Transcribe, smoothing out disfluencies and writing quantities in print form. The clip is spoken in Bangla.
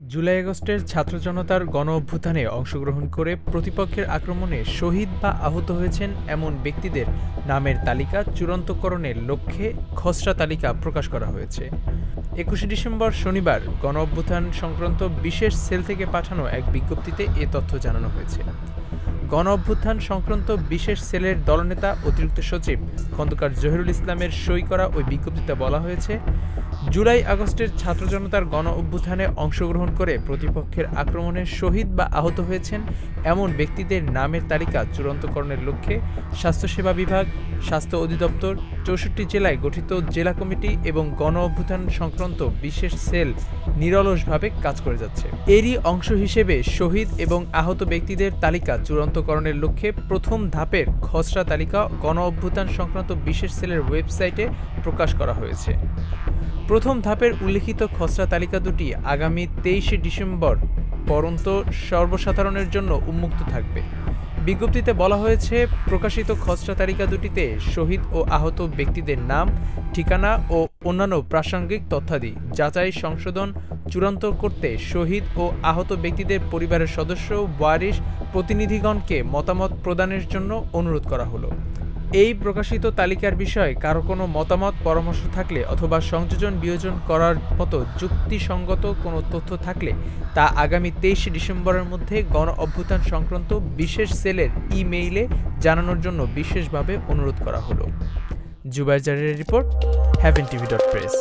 জুলাই-আগস্টের ছাত্র জনতার গণ-অভ্যুত্থানে অংশগ্রহণ করে প্রতিপক্ষের আক্রমণে শহীদ বা আহত হয়েছেন এমন ব্যক্তিদের নামের তালিকা চূড়ান্তকরণের লক্ষ্যে খসড়া তালিকা প্রকাশ করা হয়েছে। ২১শে ডিসেম্বর শনিবার গণ-অভ্যুত্থান সংক্রান্ত বিশেষ সেল থেকে পাঠানো এক বিজ্ঞপ্তিতে এ তথ্য জানানো হয়েছে। গণ-অভ্যুত্থান সংক্রান্ত বিশেষ সেলের দলনেতা অতিরিক্ত সচিব খন্দকার জহিরুল ইসলামের সই করা ওই বিজ্ঞপ্তিতে বলা হয়েছে, জুলাই-আগস্টের ছাত্র জনতার গণ-অভ্যুত্থানে অংশগ্রহণ করে প্রতিপক্ষের আক্রমণে শহীদ বা আহত হয়েছেন এমন ব্যক্তিদের নামের তালিকা চূড়ান্তকরণের লক্ষ্যে স্বাস্থ্যসেবা বিভাগ, স্বাস্থ্য অধিদপ্তর, ৬৪ জেলায় গঠিত জেলা কমিটি এবং গণ-অভ্যুত্থান সংক্রান্ত বিশেষ সেল নিরলসভাবে কাজ করে যাচ্ছে। এরই অংশ হিসেবে শহীদ এবং আহত ব্যক্তিদের তালিকা চূড়ান্তকরণের লক্ষ্যে প্রথম ধাপের খসড়া তালিকা গণ-অভ্যুত্থান সংক্রান্ত বিশেষ সেলের ওয়েবসাইটে প্রকাশ করা হয়েছে। প্রথম ধাপের উল্লিখিত খসড়া তালিকা দুটি আগামী ২৩শে ডিসেম্বর পর্যন্ত সর্বসাধারণের জন্য উন্মুক্ত থাকবে। বিজ্ঞপ্তিতে বলা হয়েছে, প্রকাশিত খসড়া তালিকা দুটিতে শহীদ ও আহত ব্যক্তিদের নাম, ঠিকানা ও অন্যান্য প্রাসঙ্গিক তথ্যাদি যাচাই, সংশোধন, চূড়ান্ত করতে শহীদ ও আহত ব্যক্তিদের পরিবারের সদস্য, ওয়ারিশ, প্রতিনিধিগণকে মতামত প্রদানের জন্য অনুরোধ করা হলো। এই প্রকাশিত তালিকার বিষয়ে কারো কোনো মতামত, পরামর্শ থাকলে অথবা সংযোজন বিয়োজন করার মতো যুক্তিসঙ্গত কোনো তথ্য থাকলে তা আগামী ২৩শে ডিসেম্বরের মধ্যে গণ-অভ্যুত্থান সংক্রান্ত বিশেষ সেলের ইমেইলে জানানোর জন্য বিশেষভাবে অনুরোধ করা হলো। জুবায়ের জারিরের রিপোর্ট, heavenTV.press।